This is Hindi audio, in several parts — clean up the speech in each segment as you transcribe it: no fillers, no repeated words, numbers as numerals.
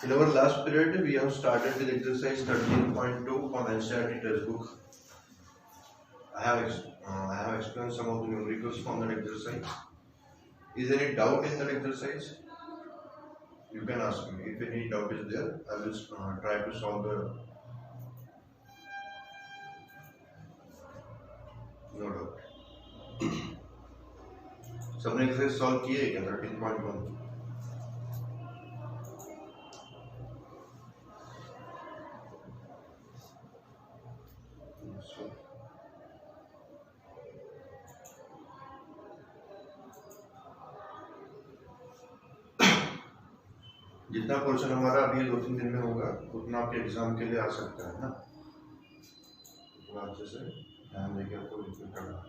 In our last period, we have started with exercise 13.2 on NCERT textbook. I have explained some of the numericals from that exercise. Is there any doubt in that exercise? You can ask me. If any doubt is there, I will try to solve the. No doubt. सबने एक्सरसाइज सॉल्व किए क्या 13.1? जितना पोर्शन हमारा अभी 2-3 दिन में होगा उतना आपके एग्जाम के लिए आ सकता है ना, थोड़ा अच्छे से ध्यान देके आपको करना।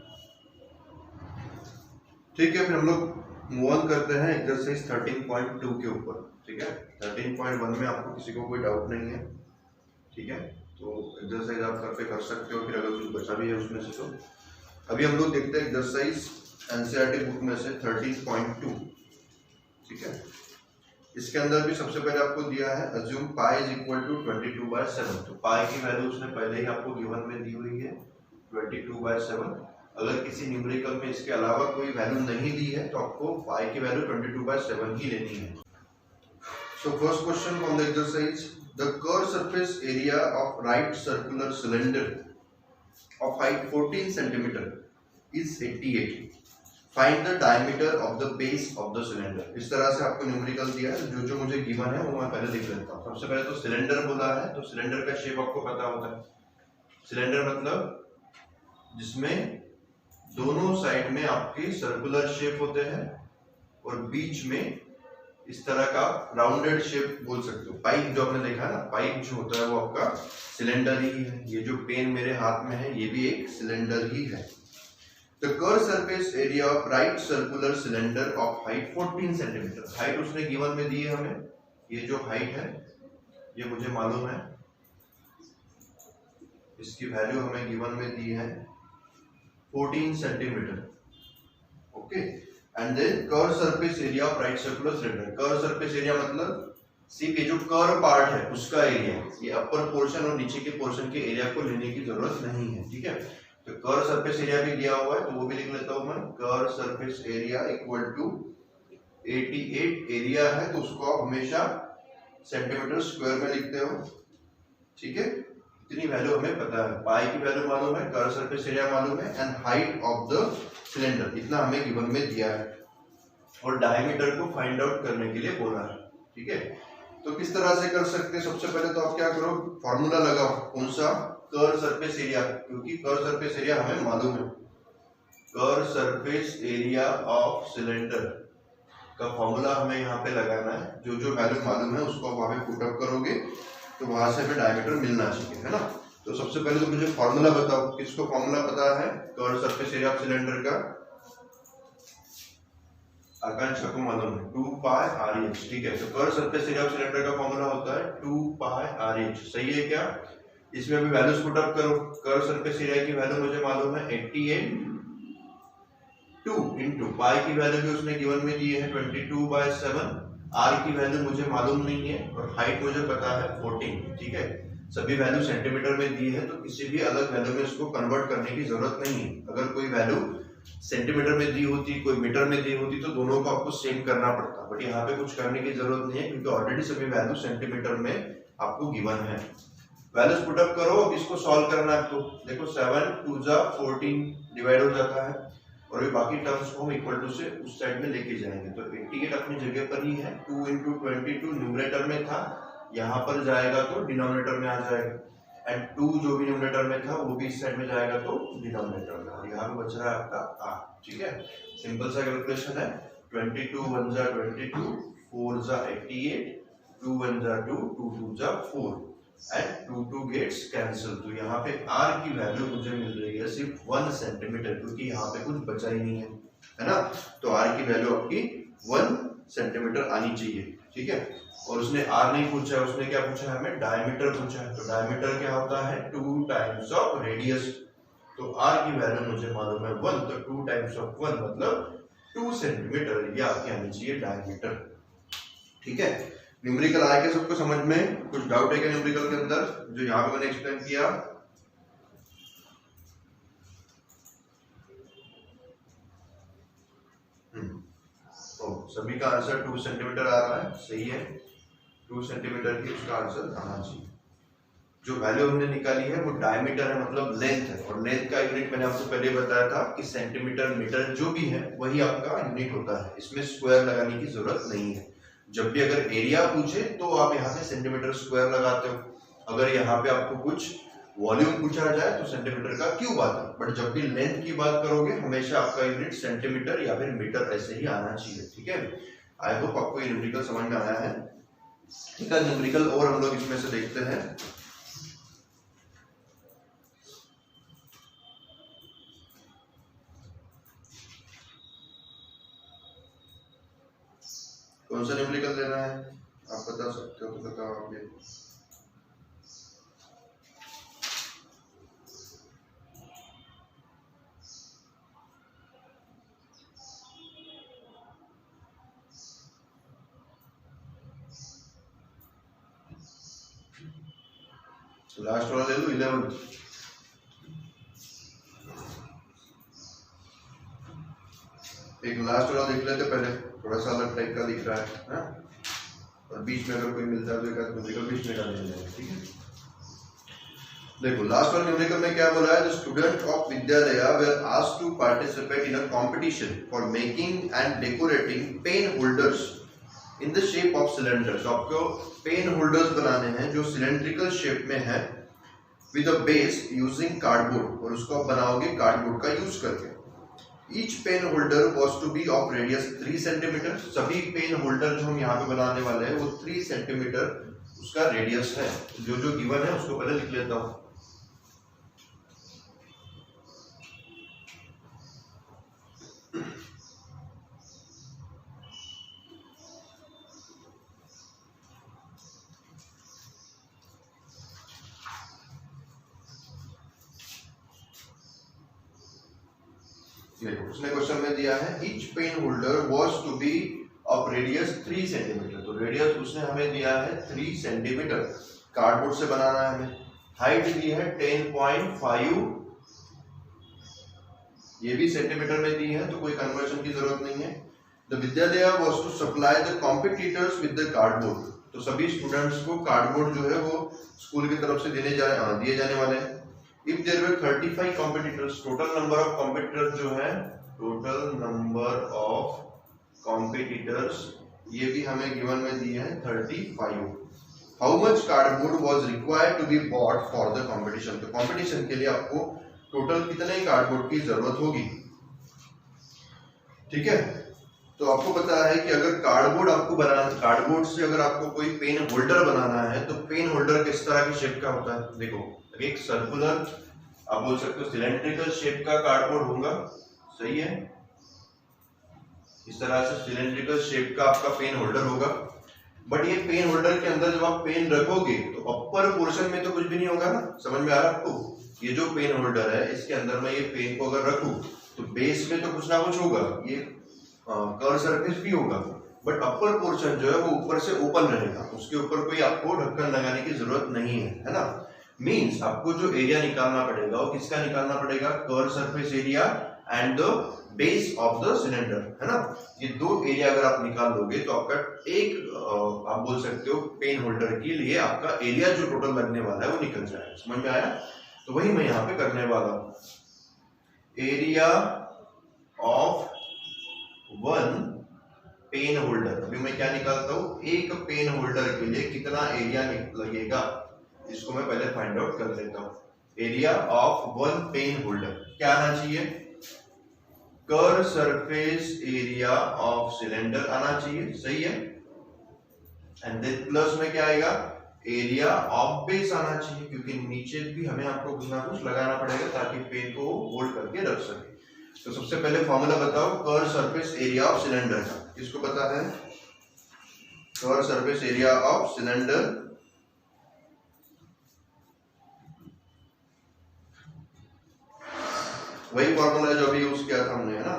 ठीक है, फिर हम लोग मूव ऑन करते हैं एक्सरसाइज 13.2 के ऊपर। ठीक है, 13.1 में आपको किसी को कोई डाउट नहीं है। ठीक है, तो एक्सरसाइज आप घर पे कर सकते हो, फिर अगर कुछ बचा भी है उसमें से तो। अभी हम लोग देखते हैं एक्सरसाइज एनसीईआरटी बुक में से 13.2। ठीक है, इसके अंदर भी सबसे पहले आपको दिया है assume pi is equal to 22/7। तो पाई की वैल्यू उसने पहले ही आपको गिवन में दी हुई है 22/7। अगर किसी न्यूमेरिकल में इसके अलावा कोई वैल्यू नहीं दी है तो आपको पाई की वैल्यू 22/7 ही लेनी है। So first question from the exercise, the curve surface area of right circular cylinder of height 14 centimetre is 88। Find the diameter of the base of the cylinder. इस तरह से आपको न्यूमेरिकल दिया है। जो मुझे गिवन है वो मैं पहले लिख लेता हूँ। सबसे पहले तो सिलेंडर बोला है, तो सिलेंडर का शेप आपको पता होता है। सिलेंडर मतलब जिसमें दोनों साइड में आपके सर्कुलर शेप होते हैं और बीच में इस तरह का राउंडेड शेप बोल सकते हो। पाइप जो आपने देखा है ना, पाइप जो होता है वो आपका सिलेंडर ही है। ये जो पेन मेरे हाथ में है ये भी एक सिलेंडर ही है। The curved surface area of right circular cylinder of height 14 centimetre. Height उसने गिवन में दी है हमें। ये जो हाइट है ये मुझे मालूम है, इसकी वैल्यू हमें गिवन में दी है 14 centimetre. Okay, and then curve surface area of right circular cylinder. Curve surface area मतलब सिर्फ ये जो कर्व पार्ट है उसका एरिया। ये अपर पोर्शन और नीचे के पोर्शन के एरिया को लेने की जरूरत नहीं है। ठीक है, तो कर्व सरफेस एरिया भी दिया हुआ है तो वो भी लिख लेता हूं मैं। Curve surface area equal to 88 area है तो उसको आप हमेशा सेंटीमीटर स्क्वायर में लिखते हो। ठीक है, इतनी वैल्यू हमें पता है। पाई की वैल्यू मालूम है, कर्व सरफेस एरिया मालूम है and height of the cylinder इतना हमें गिवन में दिया है और डायमीटर को फाइंड आउट करने के लिए बोला है। ठीक है, तो किस तरह से कर सकते हैं? सबसे पहले तो आप क्या करो, फॉर्मूला लगाओ। कौन सा? कर्व सरफेस एरिया, क्योंकि कर्व सरफेस एरिया हमें मालूम है। Curve surface area of cylinder का फॉर्मूला हमें यहाँ पे लगाना है। जो जो वैल्यू मालूम है उसको वहां पे पुट अप करोगे तो वहां से हमें डायमीटर मिलना चाहिए, है ना। तो सबसे पहले तो मुझे फॉर्मूला बताओ। किसको फॉर्मूला पता है curve surface area of cylinder का? आकांक्षा को मालूम है 2πRH। ठीक है, तो curve surface area of cylinder का फॉर्मूला होता है 2πRH। सही है क्या? इसमें अभी वैल्यूज पुट अप करो। कर्व सरफेस एरिया की वैल्यू मुझे मालूम है 88, 2 इंटू पाई की वैल्यू भी उसने गिवन में दी है 22/7। आर की वैल्यू मुझे मालूम नहीं है और हाइट मुझे पता है 14। ठीक है, सभी वैल्यू सेंटीमीटर में दी है तो किसी भी अलग वैल्यू में इसको कन्वर्ट करने की जरूरत नहीं है। अगर कोई वैल्यू सेंटीमीटर में दी होती, कोई मीटर में दी होती तो दोनों को आपको सेम करना पड़ता, बट यहाँ पे कुछ करने की जरूरत नहीं है क्योंकि ऑलरेडी सभी वैल्यू सेंटीमीटर में आपको गिवन है। वैल्यूज पुट अप करो। अब इसको सॉल्व करना है तो देखो 7 2 14 डिवाइड हो जाता है और ये बाकी टर्म्स को हम इक्वल टू से उस साइड में लेके जाएंगे। तो 88 अपनी जगह पर ही है। 2 इंटू 22 न्यूमरेटर में था, यहाँ पर जाएगा तो डिनोमिनेटर में आ जाएगा एंड 2 जो भी न्यूमरेटर में था वो भी इस साइड में जाएगा तो डिनोमिनेटर में, और यहाँ पे बच रहा है आपका आ। ठीक है, सिंपल सा कैलकुलेशन है। 22 1 जा 22, 4 जा 88, 2 1 जा 2, 2 2 जा 4 एंड 2 2 गेट्स कैंसिल। तो यहाँ पे आर की वैल्यू मुझे मिल रही है सिर्फ 1 सेंटीमीटर, क्योंकि यहाँ पे कुछ बचा ही नहीं है ना। तो आर की वैल्यू आपकी 1 सेंटीमीटर आनी चाहिए। ठीक है, और उसने आर नहीं पूछा है, उसने क्या पूछा है? हमें डायमीटर पूछा है। तो डायमीटर क्या होता है? 2 टाइम्स ऑफ रेडियस। तो आर की वैल्यू मुझे मालूम है 1, तो 2 टाइम्स ऑफ 1 मतलब 2 सेंटीमीटर, ये आपकी आनी चाहिए डायमीटर। ठीक है, न्यूमेरिकल आया क्या सबको समझ में? कुछ डाउट है क्या न्यूमेरिकल के अंदर जो यहाँ पे मैंने एक्सप्लेन किया? तो सभी का आंसर 2 सेंटीमीटर आ रहा है, सही है। 2 सेंटीमीटर की उसका आंसर आना चाहिए। जो वैल्यू हमने निकाली है वो डायमीटर है, मतलब लेंथ है, और लेंथ का यूनिट मैंने आपको पहले बताया था कि सेंटीमीटर मीटर जो भी है वही आपका यूनिट होता है, इसमें स्क्वायर लगाने की जरूरत नहीं है। जब भी अगर एरिया पूछे तो आप यहाँ पे सेंटीमीटर स्क्वायर लगाते हो, अगर यहाँ पे आपको कुछ वॉल्यूम पूछा जाए तो सेंटीमीटर का क्यूब आता है, बट जब भी लेंथ की बात करोगे हमेशा आपका यूनिट सेंटीमीटर या फिर मीटर ऐसे ही आना चाहिए, ठीक है। आई होप आपको ये न्यूमेरिकल समझ में आया है। ठीक है, न्यूमेरिकल और हम लोग इसमें से देखते हैं। कौन सा न्यूमेरिकल लेना है आप बता सकते हो तो बताओ आप। ये लास्ट वाला ले लो, 11। एक लास्ट वाला देख लेते पहले, थोड़ा सा अलग टाइप का दिख रहा है ना? और बीच में अगर कोई मिलता है तो एक आध न्यूमेरिकल बीच में डाल देंगे, ठीक है। देखो लास्ट वाला न्यूमेरिकल में क्या बोला है, the student of Vidyalaya were asked to participate in a competition for making and decorating pen holders in the shape of cylinders. आपको पेन होल्डर्स बनाने हैं जो सिलेंड्रिकल शेप में है, with a base using cardboard, और उसको आप बनाओगे कार्डबोर्ड का यूज करके। Each pen holder was to be of radius 3 centimetre. सभी पेन होल्डर जो हम यहाँ पे बनाने वाले हैं वो 3 सेंटीमीटर उसका रेडियस है। जो जो गिवन है उसको पहले लिख लेता हूँ। देखो उसने क्वेश्चन में दिया है each pen holder was to be of radius 3 centimetre, तो रेडियस उसने हमें दिया है 3 सेंटीमीटर, कार्डबोर्ड से बनाना है हमें। हाइट दी है 10.5, ये भी सेंटीमीटर में दी है तो कोई कन्वर्जन की जरूरत नहीं है। द विद्यालय was to supply the competitors with the cardboard, तो सभी स्टूडेंट्स को कार्डबोर्ड जो है वो स्कूल की तरफ से दिए जाने वाले हैं। If there were 35 competitors, total number of competitors जो है, total number of competitors ये भी हमें गिवन में दी है 35। How much cardboard was required to be bought for the competition? तो competition के लिए आपको टोटल कितने कार्डबोर्ड की जरूरत होगी, ठीक है। तो आपको पता है कि अगर कार्डबोर्ड आपको बनाना, कार्डबोर्ड से अगर आपको कोई पेन होल्डर बनाना है तो पेन होल्डर किस तरह की शेप का होता है? देखो एक सर्कुलर, आप बोल सकते हो सिलेंड्रिकल शेप का कार्डबोर्ड होगा, सही है। इस तरह से सिलेंड्रिकल शेप का आपका पेन होल्डर होगा, बट ये पेन होल्डर के अंदर जब आप पेन रखोगे तो अपर पोर्शन में तो कुछ भी नहीं होगा ना, समझ में आ रहा है आपको? ये जो पेन होल्डर है इसके अंदर मैं ये पेन को अगर रखूं तो बेस में तो कुछ ना कुछ होगा, ये कर्व सरफेस भी होगा, बट अपर पोर्शन जो है वो ऊपर से ओपन रहेगा, उसके ऊपर कोई आपको ढक्कन लगाने की जरूरत नहीं है ना। मींस आपको जो एरिया निकालना पड़ेगा वो किसका निकालना पड़ेगा? Curve surface area and the base of the cylinder, है ना। ये दो एरिया अगर आप निकाल दोगे तो आपका एक आप बोल सकते हो पेन होल्डर के लिए आपका एरिया जो टोटल लगने वाला है वो निकल जाएगा, समझ में आया? तो वही मैं यहाँ पे करने वाला हूँ। Area of one pen holder, अभी मैं क्या निकालता हूँ, एक पेन होल्डर के लिए कितना एरिया लगेगा, इसको मैं पहले फाइंड आउट कर लेता हूँ। Area of one pen holder क्या आना चाहिए? Curve surface area of cylinder आना चाहिए, सही है। एंड देन प्लस में क्या आएगा? एरिया ऑफ बेस आना चाहिए, क्योंकि नीचे भी हमें आपको कुछ ना कुछ लगाना पड़ेगा ताकि पेन को होल्ड करके रख सके। तो सबसे पहले फॉर्मूला बताओ curve surface area of cylinder का, किसको पता है? Curve surface area of cylinder वही फॉर्मूला जो अभी यूज किया था हमने, है ना,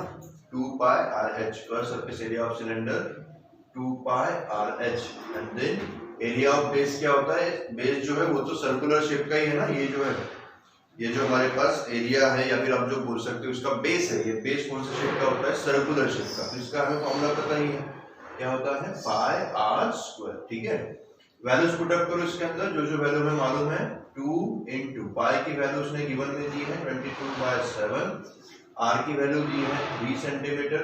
2 pi r h, curve surface area of cylinder 2 pi r h and then area of base क्या होता है, बेस जो है वो तो सर्कुलर शेप का ही है ना, ये जो है ये जो हमारे पास एरिया है या फिर आप जो बोल सकते हो इसका बेस है, ये बेस कौन से शेप का होता है, सर्कुलर शेप का। तो इसका हमें फॉर्मूला पता ही है, क्या होता है पाई आर स्क्वायर। ठीक है, वैल्यूज पुट अप करो इसके अंदर, जो जो वैल्यू हमें मालूम है 2 into पाई की वैल्यू उसने गिवन में दी है 22/7, आर की वैल्यू दी है 3 सेंटीमीटर,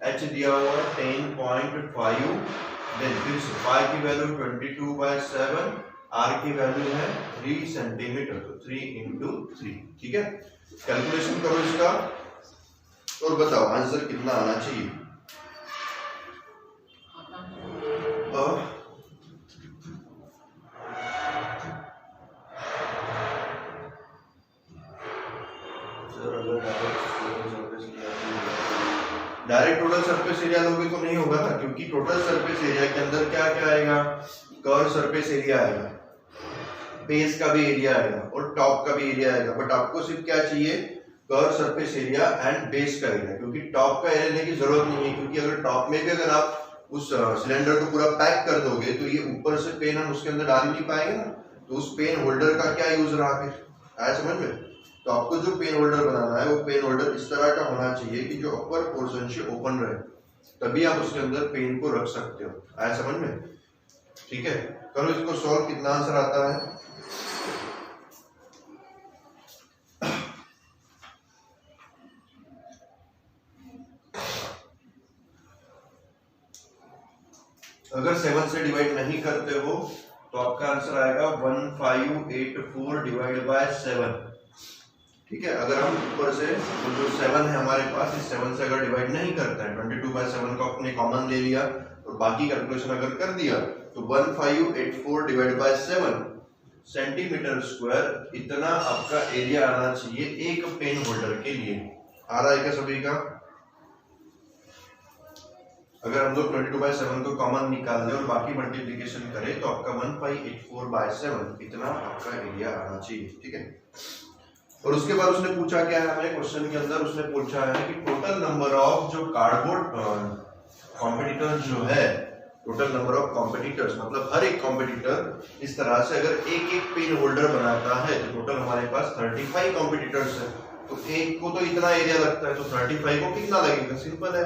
एच दिया हुआ है 10.5, देन फिर से पाई की वैल्यू 22/7, आर की वैल्यू है 3 सेंटीमीटर, तो 3 into 3। ठीक है, कैलकुलेशन करो इसका और बताओ आंसर कितना आना चाहिए। डायरेक्ट टोटल सरफेस एरिया लोगे तो नहीं होगा ना, क्योंकि टोटल सरफेस एरिया के अंदर क्या क्या आएगा, कर्व सरफेस एरिया आएगा, बेस का भी एरिया आएगा और टॉप का भी एरिया आएगा। बट आपको सिर्फ क्या चाहिए, curve surface area and base का एरिया, क्योंकि टॉप का एरिया लेने की जरूरत नहीं है, क्योंकि अगर टॉप में भी अगर आप उस सिलेंडर को पूरा पैक कर दोगे तो ये ऊपर से पेन हम उसके अंदर डाल नहीं पाएंगे ना, तो उस पेन होल्डर का क्या यूज रहा फिर, आया समझ में। तो आपको जो पेन होल्डर बनाना है वो पेन होल्डर इस तरह का होना चाहिए कि जो अपर पोर्शन से ओपन रहे, तभी आप उसके अंदर पेन को रख सकते हो, आया समझ में। ठीक है, करो इसको सॉल्व, कितना आंसर आता है। अगर 7 से डिवाइड नहीं करते हो तो आपका आंसर आएगा 1584 डिवाइड बाय 7। ठीक है, अगर हम ऊपर से जो 7 है हमारे पास, इस 7 से अगर डिवाइड नहीं करता है, 22/7 को अपने कॉमन ले लिया और बाकी कैलकुलेशन अगर कर दिया तो 1584 डिवाइड बाय 7 सेंटीमीटर स्क्वायर, इतना आपका एरिया आना चाहिए एक पेन होल्डर के लिए। आ रहा है क्या सभी का। अगर हम लोग 22/7 को कॉमन निकाल दें और बाकी मल्टीप्लिकेशन करें तो आपका 1584/7 इतना आपका एरिया आना चाहिए। ठीक है, और उसके बाद उसने पूछा क्या है हमें क्वेश्चन के अंदर, उसने पूछा है कि टोटल नंबर ऑफ जो कार्डबोर्ड कॉम्पिटिटर्स जो है, टोटल नंबर ऑफ कॉम्पिटिटर्स मतलब हर एक कॉम्पिटिटर इस तरह से अगर एक एक पेन होल्डर बनाता है तो टोटल हमारे पास 35 कॉम्पिटिटर्स है, तो एक को तो इतना एरिया लगता है, तो 35 को कितना लगेगा, सिंपल है,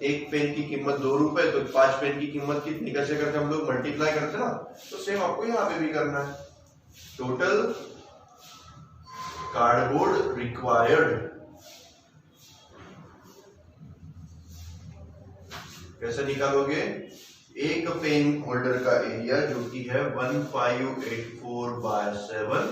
एक पेन की कीमत 2 रुपए, तो 5 पेन की कीमत कितनी, कैसे करके हम लोग मल्टीप्लाई करते ना, तो सेम आपको यहाँ पे भी करना है। टोटल कार्डबोर्ड रिक्वायर्ड, कैसे निकालोगे, एक पेन होल्डर का एरिया जो कि है 1584/7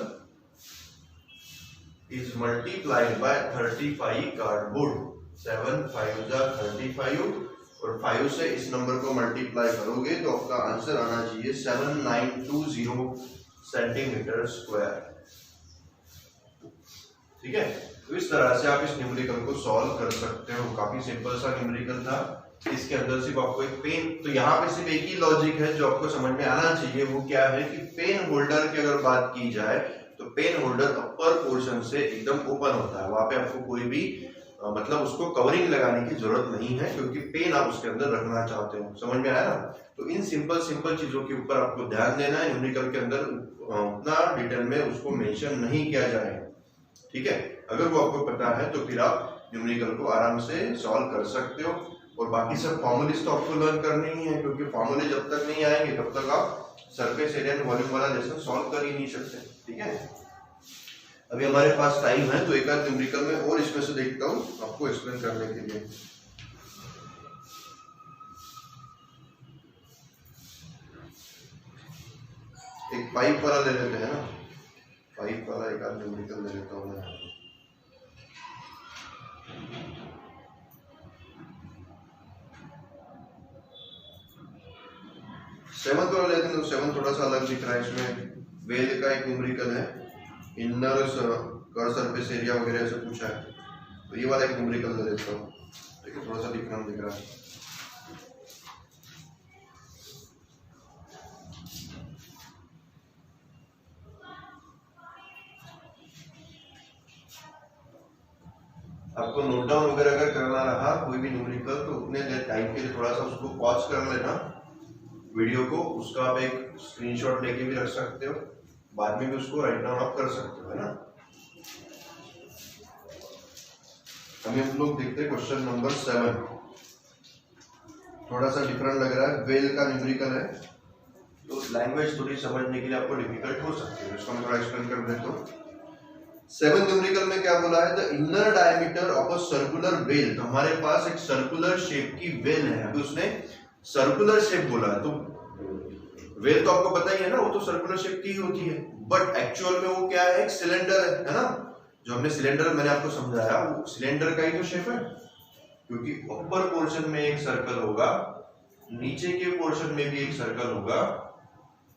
is multiplied by 35 कार्डबोर्ड, 7 5 35 और 5 से इस नंबर को मल्टीप्लाई करोगे तो आपका आंसर आना चाहिए 7920 सेंटीमीटर स्क्वायर। ठीक है, तो इस तरह से आप इस न्यूमेरिकल को सॉल्व कर सकते हो, काफी सिंपल सा न्यूमेरिकल था। इसके अंदर सिर्फ आपको एक पेन, तो यहाँ पे सिर्फ एक ही लॉजिक है जो आपको समझ में आना चाहिए, वो क्या है कि पेन होल्डर की अगर बात की जाए तो पेन होल्डर अपर पोर्शन से एकदम ओपन होता है, वहां पे आपको कोई भी मतलब उसको कवरिंग लगाने की जरूरत नहीं है, क्योंकि पेन आप उसके अंदर रखना चाहते हो, समझ में आया ना। तो इन सिंपल सिंपल चीजों के ऊपर आपको ध्यान देना है, न्यूमेरिकल के अंदर उतना डिटेल में उसको मेंशन नहीं किया जाएगा। ठीक है, अगर वो आपको पता है तो फिर आप न्यूमेरिकल को आराम से सॉल्व कर सकते हो, और बाकी सब फॉर्मूलेज तो आपको लर्न करने ही है, क्योंकि फॉर्मूले जब तक नहीं आएंगे तब तक आप सरफेस एरिया एंड वॉल्यूम वाला लेसन सॉल्व कर ही नहीं सकते। ठीक है, अभी हमारे पास टाइम है तो एक आध न्यूमेरिकल में और इसमें से देखता हूँ आपको एक्सप्लेन करने के लिए। एक पाइप वाला ले लेते हैं ना, पाइप वाला एक आध न्यूमेरिकल ले लेता हूँ मैं। सेवंथ वाला लेते हैं तो 7 थोड़ा सा अलग दिख रहा है, इसमें वेल का एक न्यूमेरिकल है, इनर कर्व सरफेस एरिया वगैरह ऐसे पूछा है, तो ये वाला एक न्यूमेरिकल ले लेता हूँ, देखिए थोड़ा सा डिफरेंट दिख रहा है। आपको नोट डाउन वगैरह अगर करना रहा कोई भी न्यूमेरिकल तो उतने देर टाइम के लिए थोड़ा सा उसको पॉज कर लेना वीडियो को, उसका आप एक स्क्रीनशॉट लेके भी रख सकते हो, बाद में भी उसको राइट डाउन आप कर सकते हो, है ना। अभी हम लोग देखते हैं क्वेश्चन नंबर 7, थोड़ा सा डिफरेंट लग रहा है, वेल का न्यूमेरिकल है तो लैंग्वेज थोड़ी समझने के लिए आपको डिफिकल्ट हो सकती है, इसको मैं थोड़ा एक्सप्लेन कर देता हूँ। 7 न्यूमेरिकल में क्या बोला है, the inner diameter of a circular well, तो हमारे पास एक सर्कुलर शेप की वेल है, अभी उसने सर्कुलर शेप बोला है, तो वेल तो आपको पता ही है ना, वो तो सर्कुलर शेप की ही होती है, बट एक्चुअल में वो क्या है, एक सिलेंडर है ना। जो हमने सिलेंडर मैंने आपको समझाया वो सिलेंडर का ही तो शेप है, क्योंकि ऊपर पोर्शन में एक सर्कल होगा, नीचे के पोर्शन में भी एक सर्कल होगा,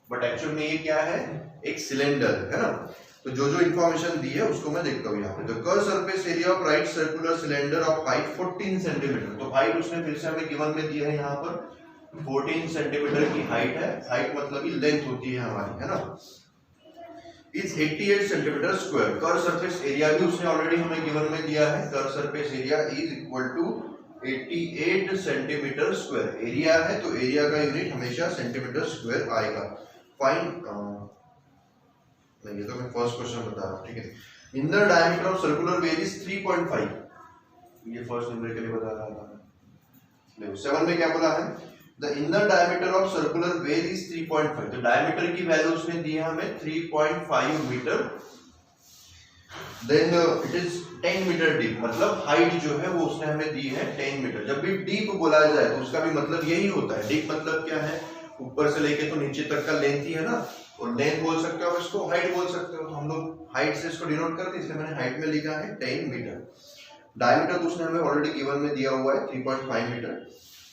बट एक्चुअल में ये क्या है, एक सिलेंडर है ना। तो जो जो इंफॉर्मेशन दी है उसको मैं देखता हूँ यहाँ पे। तो curve surface area of right circular cylinder of height 14 centimetre, तो हाइट उसने फिर से हमें गिवन में दिया है यहाँ पर 14 सेंटीमीटर की हाइट है, हाइट मतलब की लेंथ होती है हमारी, है ना। Is 88 centimetre square, curve surface area भी उसने ऑलरेडी हमें गिवन में दिया है, curve surface area is equal to 88 centimetre square, area है तो एरिया का यूनिट हमेशा सेंटीमीटर स्क्वायर आएगा। फाइंड नहीं, ये तो मैं फर्स्ट क्वेश्चन बता रहा हूँ, ठीक है। Inner diameter of circular well is 3.5, ये फर्स्ट नंबर के लिए बता रहा था। देखो 7 में क्या बोला है, the inner diameter of circular well is 3.5, तो डायमीटर की वैल्यू उसने दी है हमें 3.5 metre, then it is 10 metre deep, मतलब हाइट जो है वो उसने हमें दी है 10 मीटर। जब भी डीप बोला जाए तो उसका भी मतलब यही होता है, डीप मतलब क्या है, ऊपर से लेके तो नीचे तक का लेंथ ही है ना, और लेंथ बोल सकते हो, इसको हाइट बोल सकते हो, तो हम लोग हाइट से इसको डिनोट करते हैं, इसलिए मैंने हाइट में लिखा है 10 मीटर। डायमीटर तो उसने हमें ऑलरेडी गिवन में दिया हुआ है 3.5 मीटर।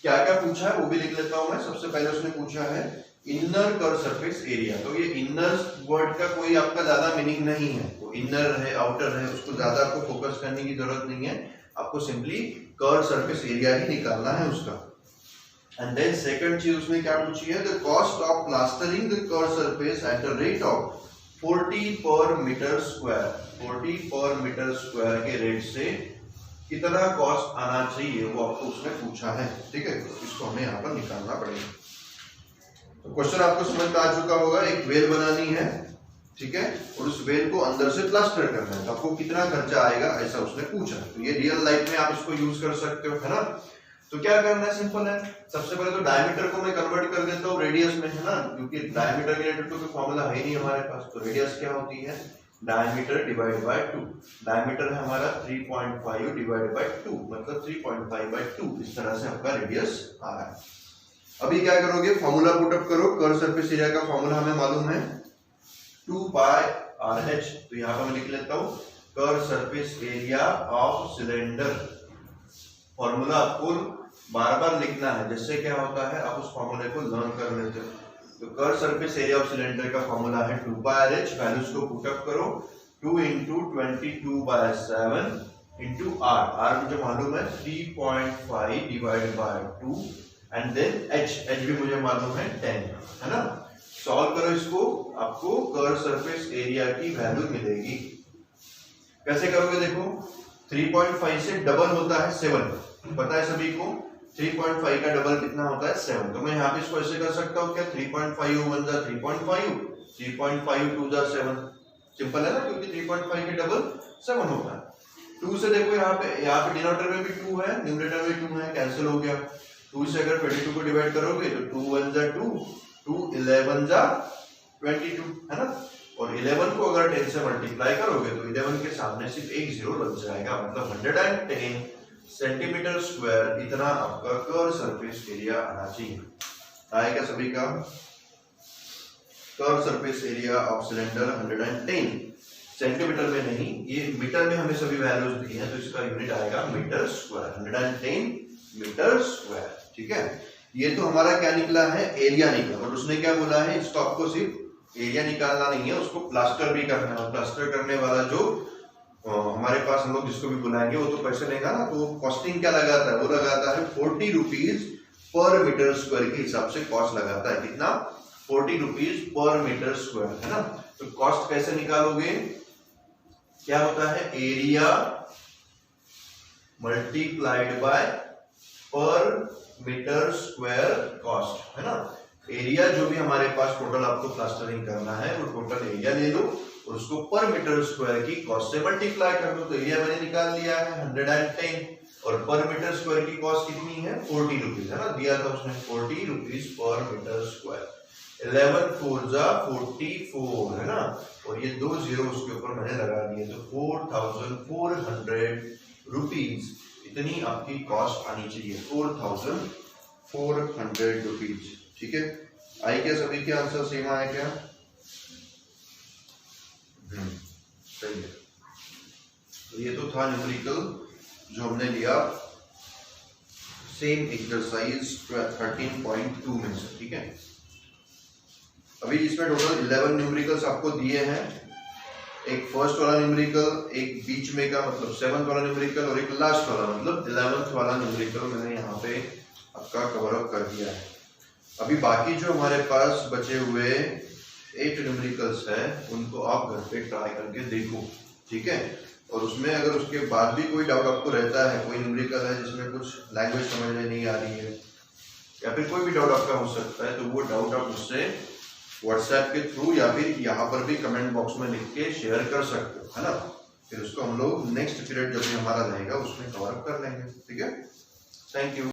क्या क्या पूछा है वो भी लिख लेता हूं मैं। सबसे पहले उसने पूछा है इनर कर्व सरफेस एरिया, तो ये इनर वर्ड का कोई आपका ज्यादा मीनिंग नहीं है, तो इनर है आउटर है उसको ज्यादा आपको फोकस करने की जरूरत नहीं है, आपको सिंपली कर्व सरफेस एरिया ही निकालना है उसका। एंड देन सेकंड चीज उसने क्या पूछी है, the cost of plastering the curve surface at the rate of 40 पर मीटर स्क्वायर, 40 पर मीटर स्क्वायर के रेट से कितना कॉस्ट आना चाहिए वो आपको उसने पूछा है, ठीक है। तो इसको हमें यहाँ पर निकालना पड़ेगा। तो क्वेश्चन आपको समझ में आ चुका होगा, एक वेल बनानी है, ठीक है, और उस वेल को अंदर से प्लास्टर करना है, तो आपको कितना खर्चा आएगा ऐसा उसने पूछा। तो ये रियल लाइफ में आप इसको यूज कर सकते हो, है ना। तो क्या करना है, सिंपल है, सबसे पहले तो डायमीटर को मैं कन्वर्ट कर देता हूँ रेडियस में, है ना, क्योंकि डायमीटर के रिलेटेड तो कोई फॉर्मूला है ही नहीं हमारे पास। तो रेडियस क्या होती है, डायमीटर डिवाइड बाय 2, डायमीटर है हमारा 3.5 डिवाइड बाय 2, मतलब 3.5 बाय 2, इस तरह से आपका रेडियस आ रहा है। अभी क्या करोगे, फॉर्मूला पुट अप करो, कर्व सरफेस एरिया का फॉर्मूला हमें मालूम है 2 पाई RH, तो यहाँ पर मैं लिख लेता हूँ curve surface area of cylinder. Formula आपको बार बार लिखना है, जिससे क्या होता है आप उस फॉर्मूले को लर्न कर लेते हो। तो curve surface area of cylinder का फॉर्मूला है 2 पाई RH, वैल्यूज को पुट अप करो, 2 into 22/7 into R मुझे मालूम है 3.5 divide by 2, and then H भी मुझे मालूम है 10, है ना। सॉल्व करो इसको, आपको कर्व सरफेस एरिया की वैल्यू मिलेगी। कैसे करोगे, देखो 3.5 से डबल होता है 7, पता है सभी को, 3.5 का डबल कितना होता है 7। तो मैं यहाँ पे इसको ऐसे कर सकता हूँ क्या, 3.5 1 जा 3.5, 3.5 2 जा 7, सिंपल है ना, क्योंकि 3.5 के डबल 7 होता है। 2 से देखो यहाँ पे डिनोमिनेटर में भी 2 है, न्यूमरेटर में 2 है, कैंसिल हो गया। 2 से अगर 22 को डिवाइड करोगे तो 2 1 जा 2, 2 11 जा 22, है ना। और 11 को अगर 10 से मल्टीप्लाई करोगे तो 11 के सामने सिर्फ एक जीरो लग जाएगा, मतलब 110 सेंटीमीटर स्क्वायर इतना आपका कर्व सरफेस एरिया आना चाहिए। आएगा सभी का, curve surface area of cylinder 110 centimetre में नहीं, ये मीटर में हमें सभी वैल्यूज दी हैं, तो इसका यूनिट आएगा मीटर स्क्वायर, 110 मीटर स्क्वायर, ठीक है। ये तो हमारा क्या निकला है, एरिया निकला, और उसने क्या बोला है, इसको आपको सिर्फ एरिया निकालना नहीं है, उसको प्लास्टर भी करना है। प्लास्टर करने वाला जो हमारे पास हम लोग जिसको भी बुलाएंगे वो तो पैसे लेगा ना, तो कॉस्टिंग क्या लगाता है, वो लगाता है 40 रुपीज पर मीटर स्क्वायर के हिसाब से कॉस्ट लगाता है। कितना, 40 रुपीज पर मीटर स्क्वायर, है ना। तो कॉस्ट कैसे निकालोगे, क्या होता है, एरिया मल्टीप्लाइड बाय पर मीटर स्क्वायर कॉस्ट, है ना। एरिया जो भी हमारे पास टोटल आपको प्लास्टरिंग करना है वो टोटल एरिया ले लो और उसको पर मीटर स्क्वायर की कॉस्ट से मल्टीप्लाई कर दो। तो एरिया मैंने निकाल लिया है 110 और पर मीटर स्क्वायर की कॉस्ट कितनी है 40 रुपीज, है ना, दिया था उसने 40 रुपीज पर मीटर स्क्वायर। 11 4 जा 44, है ना, और ये 2 जीरो उसके ऊपर मैंने लगा दिए तो 4400 रुपीज इतनी आपकी कॉस्ट आनी चाहिए, 4400 रुपीज। ठीक है, आई क्या सभी के आंसर सेम आया क्या? सही है। तो ये तो था न्यूमेरिकल जो हमने लिया सेम एक्सरसाइज 13.2 में से। ठीक है, अभी इसमें टोटल 11 न्यूमेरिकल्स आपको दिए हैं, एक फर्स्ट वाला न्यूमेरिकल, एक बीच में का मतलब 7th वाला न्यूमेरिकल और एक लास्ट वाला मतलब 11th वाला न्यूमेरिकल मैंने यहाँ पे आपका कवर अप कर दिया है। अभी बाकी जो हमारे पास बचे हुए 8 न्यूमेरिकल्स हैं उनको आप घर पे ट्राई करके देखो। ठीक है, और उसमें अगर उसके बाद भी कोई डाउट आपको रहता है, कोई न्यूमेरिकल है जिसमें कुछ लैंग्वेज समझ में नहीं आ रही है या फिर कोई भी डाउट आपका हो सकता है, तो वो डाउट आप मुझसे व्हाट्सएप के थ्रू या फिर यहाँ पर भी कमेंट बॉक्स में लिख के शेयर कर सकते हो, है ना। फिर उसको हम लोग नेक्स्ट पीरियड जब भी हमारा रहेगा उसमें कवर अप कर लेंगे। ठीक है, थैंक यू।